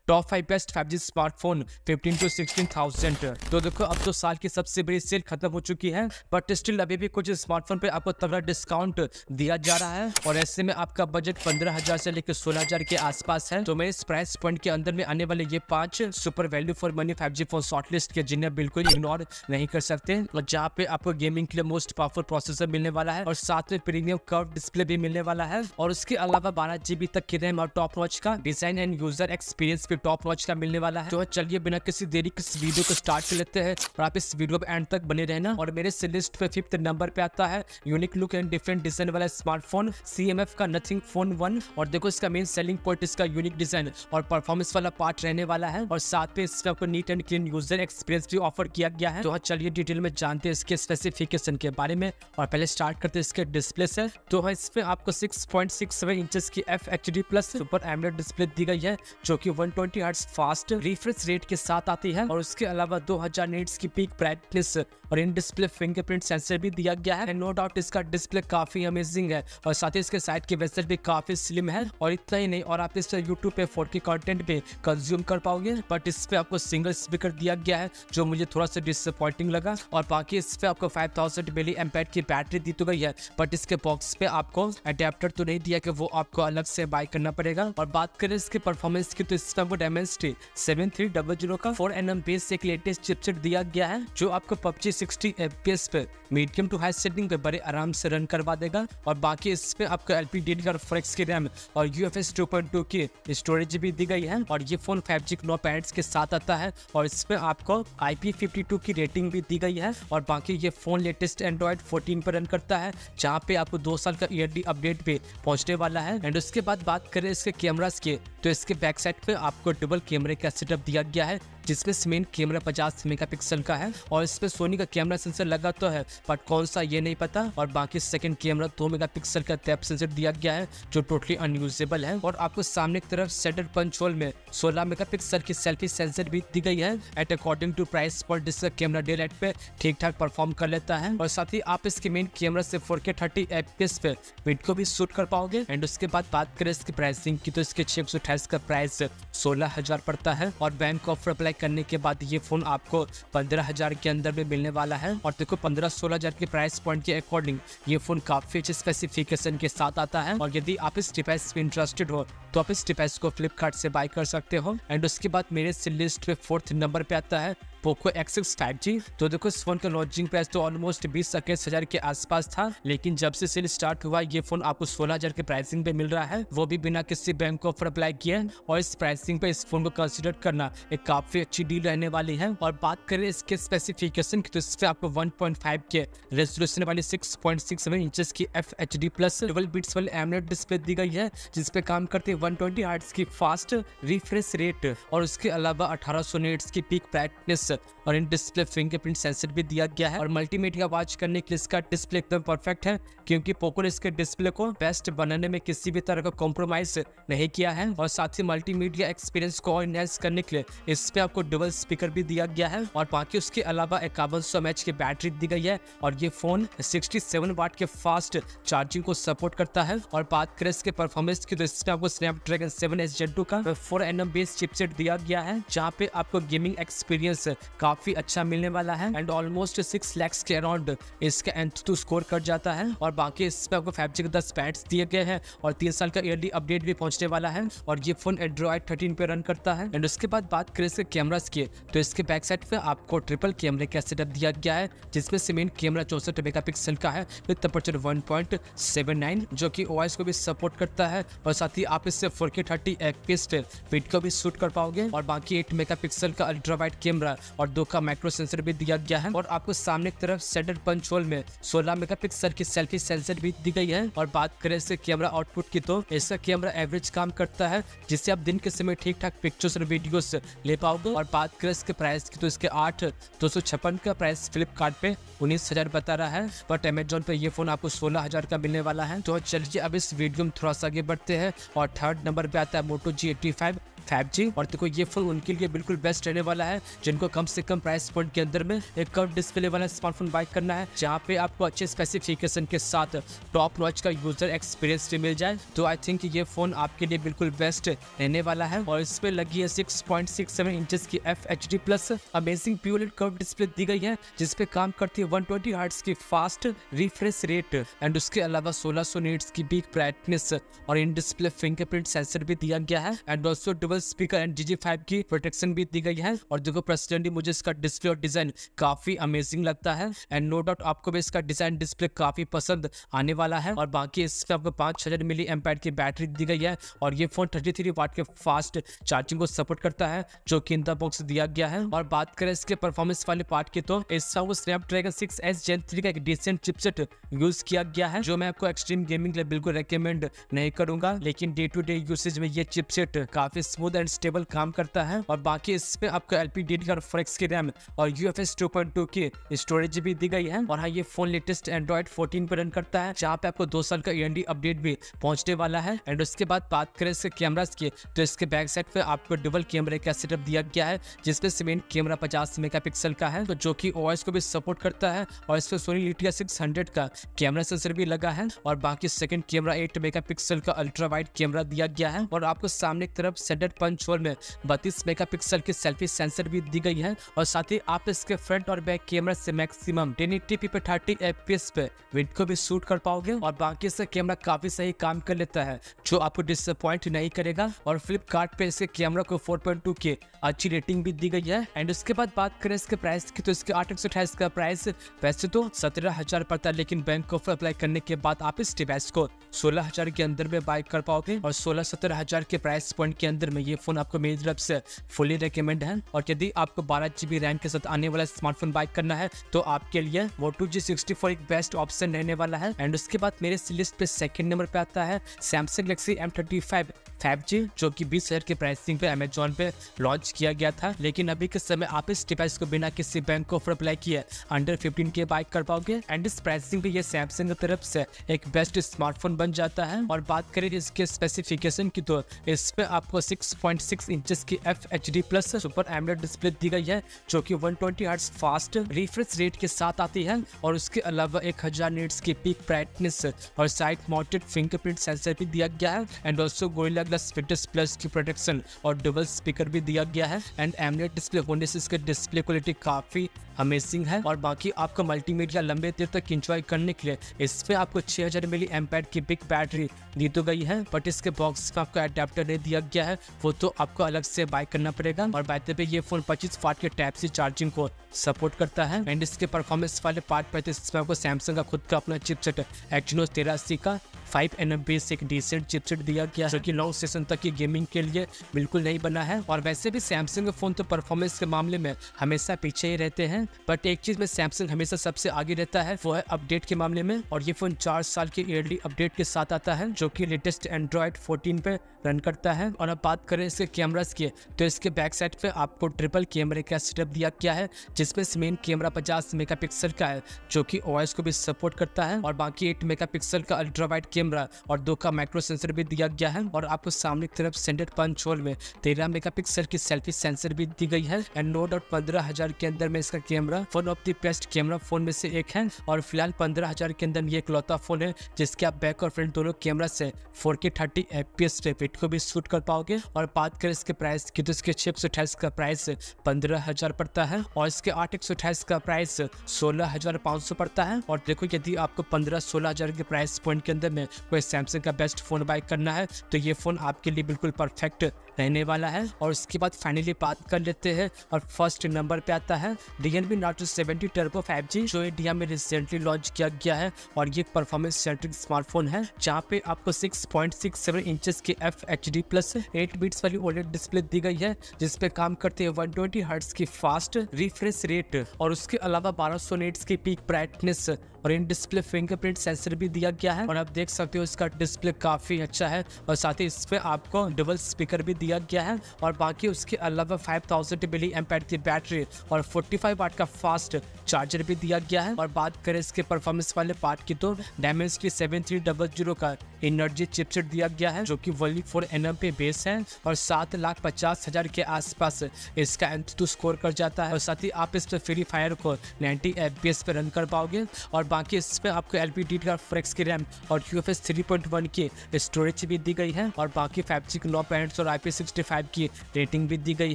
Top 5 best 5G smartphone 15 to 16,000। तो देखो अब तो साल की सबसे बड़ी सेल खत्म हो चुकी है, बट स्टिल अभी भी कुछ स्मार्टफोन पे आपको तगड़ा डिस्काउंट दिया जा रहा है और ऐसे में आपका बजट 15,000 से लेकर 16,000 के आसपास है। तो मैं इस प्राइस पॉइंट के अंदर में आने वाले ये 5 super value for money 5G phone shortlist के जिन्हें बिल्कुल इग्नोर नहीं कर सकते, और जहाँ पे आपको गेमिंग के लिए मोस्ट पावरफुल प्रोसेसर मिलने वाला है और साथ में प्रीमियम कर्व डिस्प्ले भी मिलने वाला है, और उसके अलावा 12 GB तक की रैम और टॉप नॉच का डिजाइन एंड यूजर एक्सपीरियंस भी टॉप नॉच का मिलने वाला है। तो चलिए बिना किसी देरी के इस वीडियो को स्टार्ट कर लेते हैं और आप इस वीडियो पे एंड तक बने रहना। और मेरे से लिस्ट पे 5th नंबर पे आता है unique look and different design वाला स्मार्टफोन CMF का नथिंग फोन 1। और देखो इसका मेन सेलिंग पॉइंट इसका यूनिक डिजाइन और परफॉर्मेंस वाला पार्ट रहने वाला है, और साथ में इसमें आपको neat and clean user experience भी ऑफर किया गया है। तो चलिए डिटेल में जानते हैं इसके स्पेसिफिकेशन के बारे में, और पहले स्टार्ट करते हैं इसके डिस्प्ले से। तो इसमें आपको 6.67 इंचेस की FHD plus super AMOLED display दी गई है, जो कि 120 हर्ट्ज फास्ट रिफ्रेश रेट के साथ आती है, और उसके अलावा 2000 निट्स की पीक ब्राइटनेस और इन डिस्प्ले फिंगरप्रिंट सेंसर भी दिया गया है। नो डाउट इसका डिस्प्ले काफी अमेजिंग है, और साथ ही इसके साइड की वेसल भी काफी स्लिम है। और इतना ही नहीं, और आप इस यूट्यूब पे 4K कंटेंट भी कंज्यूम कर पाओगे, बट इस पे आपको सिंगल स्पीकर दिया गया है जो मुझे थोड़ा सा डिसअपॉइंटिंग लगा। और बाकी इस पे आपको 5000 mAh की बैटरी दी तो गई है, बट इसके बॉक्स पे आपको अडेप्टर तो नहीं दिया कि वो आपको अलग से बाय करना पड़ेगा। और बात करें इसके परफॉर्मेंस की, तो इसमें आपको Dimensity 7300 का 4nm बेस एक लेटेस्ट चिपसेट दिया गया है, जो आपको PUBG 60 FPS पे मीडियम टू हाई सेटिंग पे बड़े आराम से रन करवा देगा। और बाकी इस पे आपको LPDDR4X की रैम और UFS 2.2 की स्टोरेज भी दी गई है, और ये फोन 5G नो पैड्स के साथ आता है, और इस पे आपको IP52 की रेटिंग भी दी गई है। और बाकी ये फोन लेटेस्ट Android 14 पर रन करता है, जहाँ पे आपको 2 साल का ईयरली अपडेट भी पहुंचने वाला है। एंड उसके बाद बात करें इसके कैमरास की, तो इसके बैक साइड पे आपको डबल कैमरे का सेटअप दिया गया है, जिसमें मेन कैमरा 50 मेगापिक्सल का है, और इस पे सोनी का कैमरा सेंसर लगा तो है, बट कौन सा ये नहीं पता। और बाकी सेकंड कैमरा 2 मेगापिक्सल का डेप्थ सेंसर दिया गया है, जो टोटली अनयूजेबल है। और आपको सामने की तरफ सेंटर पंच होल में 16 मेगापिक्सल की सेल्फी सेंसर भी दी गई है। At according to price point इसका कैमरा डे लाइट पे ठीक ठाक परफॉर्म कर लेता है, और साथ ही आप इसके मेन कैमरा से 4K 30 FPS पे वीडियो को भी शूट कर पाओगे। एंड उसके बाद बात करें इसकी प्राइसिंग की, तो इसके 628 का प्राइस 16,000 पड़ता है, और बैंक ऑफर अप्लाई करने के बाद ये फोन आपको 15,000 के अंदर में मिलने वाला है। और देखो 15-16,000 के प्राइस पॉइंट के अकॉर्डिंग ये फोन काफी अच्छे स्पेसिफिकेशन के साथ आता है, और यदि आप इस डिवाइस पे इंटरेस्टेड हो तो आप इस डिवाइस को फ्लिपकार्ट से बाय कर सकते हो। एंड उसके बाद मेरे लिस्ट पे 4th नंबर पे आता है पोको X6 5G। तो देखो इस फोन का लॉन्चिंग प्राइस तो ऑलमोस्ट 20-21,000 के आसपास था, लेकिन जब से सेल स्टार्ट हुआ ये फोन आपको 16,000 के प्राइसिंग पे मिल रहा है, वो भी बिना किसी बैंक ऑफर अप्लाई किए। और इस प्राइसिंग पे इस फोन को कंसीडर करना एक काफी अच्छी डील रहने वाली है। और बात करें इसके स्पेसिफिकेशन की, तो इस पे आपको 1.5 के रेजोल्यूशन वाली 6.67 इंचेस की FHD प्लस डबल बीट्स वाली एमोलेड डिस्प्ले दी गई है, जिसपे काम करते 120 हर्ट्ज की फास्ट रिफ्रेश रेट, और उसके अलावा 1800 निट्स की पीक ब्राइटनेस और इन डिस्प्ले फिंगरप्रिंट सेंसर भी दिया गया है। और मल्टीमीडिया वॉच करने के लिए इसका डिस्प्ले एकदम परफेक्ट है, क्योंकि पोको ने इसके डिस्प्ले को बेस्ट बनाने में किसी भी तरह का कॉम्प्रोमाइज नहीं किया है। और साथ ही मल्टीमीडिया एक्सपीरियंस को एनहांस करने के लिए इस पे आपको डबल स्पीकर भी दिया गया है, और बाकी उसके अलावा 5100 mAh की बैटरी दी गई है, और ये फोन 67 वाट के फास्ट चार्जिंग को सपोर्ट करता है। और बात करें इसके परफॉर्मेंस की, तो इसमें आपको स्नैपड्रैगन 7S Gen 2 का 4nm बेस चिपसेट दिया गया है, जहाँ पे आपको गेमिंग एक्सपीरियंस काफी अच्छा मिलने वाला है। एंड ऑलमोस्ट 6 lakhs के अराउंड इसका Antutu स्कोर कर जाता है। और बाकी इस पे आपको 5G के 10 पैड्स दिए गए हैं, और 3 साल का ईयरली अपडेट भी पहुंचने वाला है, और ये फोन Android 13 पे रन करता है। एंड उसके बाद बात करें इसके कैमरास की, तो इसके बैक साइड पे आपको ट्रिपल कैमरे का सेटअप दिया गया है, जिसमें से मेन कैमरा 64 मेगापिक्सल का है विद अपर्चर 1.79, जो कि OIS को भी सपोर्ट करता है, और साथ ही आप इससे 4K 30 FPS पे वीडियो को भी शूट कर पाओगे। और बाकी 8 मेगापिक्सल का अल्ट्रा वाइड कैमरा और 2 का माइक्रो सेंसर भी दिया गया है, और आपको सामने की तरफ सेंटर पंच होल में 16 मेगापिक्सल की सेल्फी सेंसर भी दी गई है। और बात करें इसके कैमरा आउटपुट की, तो इसका कैमरा एवरेज काम करता है, जिससे आप दिन के समय ठीक ठाक पिक्चर्स और वीडियोस ले पाओगे। और बात करें इसके प्राइस की, तो इसके 8,256 का प्राइस फ्लिपकार्ट पे 19,000 बता रहा है, बट अमेजोन पे ये फोन आपको 16,000 का मिलने वाला है। तो चलिए अब इस वीडियो में थोड़ा सा आगे बढ़ते हैं, और 3rd नंबर पे आता है Moto G85 5G। और देखो ये फोन उनके लिए बिल्कुल बेस्ट रहने वाला है जिनको कम से कम प्राइस पॉइंट के अंदर में एक कर्व डिस्प्ले वाला स्मार्टफोन बाय करना है, जहाँ पे आपको अच्छे स्पेसिफिकेशन के साथ टॉप नॉच का यूजर एक्सपीरियंस भी मिल जाए। तो आई थिंक ये फोन आपके लिए बिल्कुल बेस्ट रहने वाला है। और इस पे लगी है 6.67 इंचेस की FHD plus amazing pure curve display दी गई है, जिसपे काम करती है 120 हर्ट्ज की फास्ट रिफ्रेश रेट एंड उसके अलावा 1600 निट्स की पीक ब्राइटनेस और इन डिस्प्ले फिंगरप्रिंट सेंसर भी दिया गया है and also double speaker and GG5 की प्रोटेक्शन भी दी गई है। और देखो पर्सनली मुझे इसका डिस्प्ले और डिजाइन काफी अमेजिंग लगता है एंड नो डाउट आपको भी इसका डिजाइन डिस्प्ले काफी पसंद आने वाला है। और बाकी इसमें आपको 5000 मिली एम्पायर की बैटरी दी गई है और ये फोन 33 वाट के फास्ट चार्जिंग को सपोर्ट करता है जो कि इन द बॉक्स दिया गया है। और बात करें इसके परफॉर्मेंस वाले पार्ट की तो इसका वो स्नैपड्रैगन 6S Gen 3 का एक डिसेंट चिपसेट यूज किया गया है, जो मैं आपको एक्सट्रीम गेमिंग के लिए बिल्कुल रेकमेंड नहीं करूंगा, लेकिन डे टू डे यूसेज में ये चिपसेट काफी स्मूथ एंड स्टेबल काम करता है। और बाकी इसमें आपको LPDDR4X की रैम और UFS 2.2 की स्टोरेज भी दी गई है। और हाँ, ये फोन लेटेस्ट Android 14 पर रन करता है, जहाँ पे आपको 2 साल का AMD अपडेट भी पहुंचने वाला है। एंड उसके बाद बात करें इसके कैमरास की तो इसके बैक साइड पे आपको डबल कैमरे का सेटअप दिया गया है, जिसपे मेन कैमरा 50 मेगापिक्सल का है, तो जो कि OIS को भी सपोर्ट करता है। और इस पे सोनी लिथिया 600 का कैमरा सेंसर भी लगा है। और बाकी सेकंड कैमरा 8 मेगापिक्सल का अल्ट्रा वाइड कैमरा दिया गया है। और आपको सामने की तरफ सेंटर पंच होल में 32 मेगापिक्सल की सेल्फी सेंसर भी दी गई है। और साथ ही आप इसके फ्रंट और बैक कैमरा से मैक्सिमम 1080p पे 30 FPS पे वीडियो को भी शूट कर पाओगे। और बाकी इसका कैमरा काफी सही काम कर लेता है, जो आपको डिसअपॉइंट नहीं करेगा। और फ्लिपकार्ट पे इसके कैमरा को 4.2 की अच्छी रेटिंग भी दी गई है। एंड उसके बाद बात करें इसके प्राइस की तो इसके 828 का प्राइस वैसे तो 17,000 पड़ता है, लेकिन बैंक ऑफर अप्लाई करने के बाद आप इस डिवाइस को 16,000 के अंदर में बाय कर पाओगे। और 16-17,000 के प्राइस पॉइंट के अंदर में ये फोन आपको मेरी तरफ से फुली रिकमेंड है। और यदि आपको 12GB रैम के साथ आने वाला स्मार्टफोन बाय करना है तो आपके लिए Moto G64 एक बेस्ट ऑप्शन रहने वाला है। एंड उसके बाद मेरे लिस्ट पे सेकंड नंबर पे आता है Samsung Galaxy M35 5G, जो कि 20,000 के प्राइसिंग पे अमेजोन पे लॉन्च किया गया था। लेकिन अभी के समय आप इस डिवाइस को बिना किसी बैंक ऑफर अप्लाई किए अंडर 15K बाय कर पाओगे। एंड इस प्राइसिंग पे ये सैमसंग की तरफ से एक बेस्ट स्मार्टफोन बन जाता है। और बात करें इसके स्पेसिफिकेशन की तो इस पे आपको 6.6 इंचेस की FHD plus super AMOLED display दी गई है, जो कि 120 हर्ट्ज फास्ट रिफ्रेश रेट के साथ आती है। और उसके अलावा 1000 निट्स की पीक ब्राइटनेस और साइड माउंटेड फिंगरप्रिंट सेंसर भी दिया गया है। And also gorilla glass fitness plus की प्रोटेक्शन और डबल स्पीकर भी दिया गया है। एंड एमोलेड डिस्प्ले होने से इसका डिस्प्ले क्वालिटी काफी अमेजिंग है। और बाकी आपको मल्टीमीडिया लंबे देर तक एंजॉय करने के लिए इस पे आपको 6000 मिली एम्पेयर की बिग बैटरी दी तो गई है, बट इसके बॉक्स में आपको एडेप्टर नहीं दिया गया है, वो तो आपको अलग से बाय करना पड़ेगा। और बाय पे ये फोन 25 वाट के टाइप सी चार्जिंग को सपोर्ट करता है। एंड इसके परफॉर्मेंस वाले पार्ट पे इसमें आपको सैमसंग का खुद का अपना चिपसेट Exynos 1380 का 5nm से एक डिसेंट चिपसेट दिया गया, जो कि लॉन्ग सेशन तक की गेमिंग के लिए बिल्कुल नहीं बना है। और वैसे भी सैमसंग फोन तो परफॉर्मेंस के मामले में हमेशा पीछे ही रहते हैं, बट एक चीज में सैमसंग हमेशा सबसे आगे रहता है, वो है अपडेट के मामले में। और ये फोन 4 साल के ईयरली अपडेट के साथ आता है, जो कि लेटेस्ट Android 14 पे रन करता है। और अब बात करें इसके कैमरास की तो इसके बैक साइड पे आपको ट्रिपल कैमरे का सेटअप दिया गया है, जिसमें मेन कैमरा 50 मेगापिक्सल का है, जो कि OIS को भी सपोर्ट करता है। और बाकी 8 मेगापिक्सल का अल्ट्रा वाइड कैमरा और 2 का माइक्रो सेंसर भी दिया गया है। और आपको सामने की तरफ सेंटर पंच होल में 13 मेगापिक्सल की सेल्फी सेंसर भी दी गई है। एंड नो डाउट 15,000 के अंदर में इसका camera one of the best camera phone में से एक है। और फिलहाल 15,000 के अंदर ये इकलौता फोन है जिसके आप बैक और फ्रंट दोनों कैमरा से 4K 30 FPS वीडियो को भी शूट कर पाओगे। और बात करें इसके प्राइस की तो इसके 628 का प्राइस 15,000 पड़ता है और इसके 828 का प्राइस 16,500 पड़ता है। और देखो यदि आपको 15-16,000 के प्राइस पॉइंट के अंदर में कोई सैमसंग का बेस्ट फोन बाय करना है तो ये फोन आपके लिए बिल्कुल परफेक्ट रहने वाला है। और उसके बाद फाइनली बात कर लेते हैं और फर्स्ट नंबर पे आता है Realme Narzo 70 Turbo 5G, जो इंडिया में रिसेंटली लॉन्च किया गया है। और ये परफॉर्मेंस सेंट्रिक स्मार्टफोन है, जहाँ पे आपको 6.67 इंचेस की FHD प्लस 8 बीट्स वाली OLED डिस्प्ले दी गई है, जिसपे काम करते हैं 120 हर्ट्ज की फास्ट रिफ्रेश रेट और उसके अलावा 1200 निट्स की पीक ब्राइटनेस और इन डिस्प्ले फिंगरप्रिंट सेंसर भी दिया गया है। और आप देख सकते हो इसका डिस्प्ले काफी अच्छा है और साथ ही इस पे आपको डबल स्पीकर भी दिया गया है। और बाकी उसके अलावा 5000 मिली एम्पेयर की बैटरी और 45 वाट का फास्ट चार्जर भी दिया गया है। और बात करें इसके परफॉर्मेंस वाले पार्ट की तो Dimensity 7300 का एनर्जी चिपसेट दिया गया है जो कि वली 4nm पे बेस है और 7,50,000 के आसपास इसका एंतुतु स्कोर कर जाता है। और साथ ही आप इस पर फ्री फायर को 90 FPS पे रन कर पाओगे। और बाकी इसमें आपको LPDDR4X की रैम और UFS 3.1 की स्टोरेज भी दी गई है और बाकी 5G के 9 पैरेंट्स और IP65 की रेटिंग भी दी गई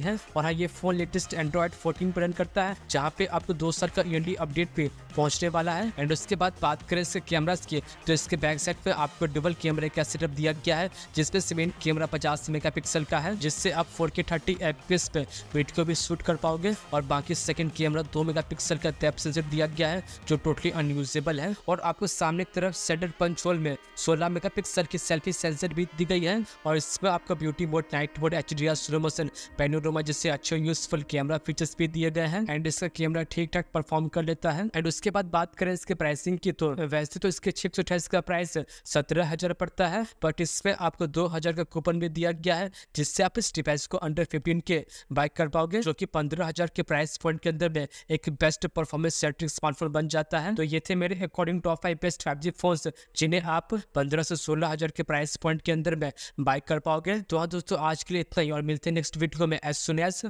है। और हाँ, ये फोन लेटेस्ट एंड्रॉइड 14 पर रन करता है जहाँ पे आपको 2 साल का ईयरली अपडेट पे पहुंचने वाला है। एंड उसके बाद बात करें इसके कैमरास की, तो इसके बैक साइड पे आपको डबल कैमरे का सेटअप दिया गया है जिसपे मेन कैमरा 50 मेगापिक्सल का है जिससे आप 4K 30 FPS पे वीडियो को भी शूट कर पाओगे। और बाकी सेकंड कैमरा 2 मेगापिक्सल का डेप्थ सेंसर दिया गया है जो टोटली अनयूजेबल है। और आपको सामने की तरफ सेंटर पंच होल में 16 मेगापिक्सल की सेल्फी सेंसर भी दी गई है। और इसमें आपका beauty mode, night mode, HDR, slow motion, panorama जैसे अच्छे यूजफुल कैमरा फीचर्स भी दिए गए हैं। एंड इसका कैमरा ठीक ठाक परफॉर्म कर लेता है। एंड उसके बाद बात करें इसके प्राइसिंग की, तो वैसे तो इसके 628 का प्राइस 17,000 पड़ता है, बट इसमें आपको 2,000 का कूपन भी दिया गया है जिससे आप इस डिवाइस को अंडर 15 के बाय कर पाओगे जो कि 15,000 के प्राइस पॉइंट के अंदर में एक बेस्ट परफॉर्मेंस सेंट्रिक स्मार्टफोन बन जाता है। तो ये थे मेरे according top 5 best 5G phones जिन्हें आप 15 से 16,000 के प्राइस पॉइंट के अंदर में बाय कर पाओगे। तो हाँ दोस्तों, आज के लिए इतना ही और मिलते हैं नेक्स्ट वीडियो में एज सुन एज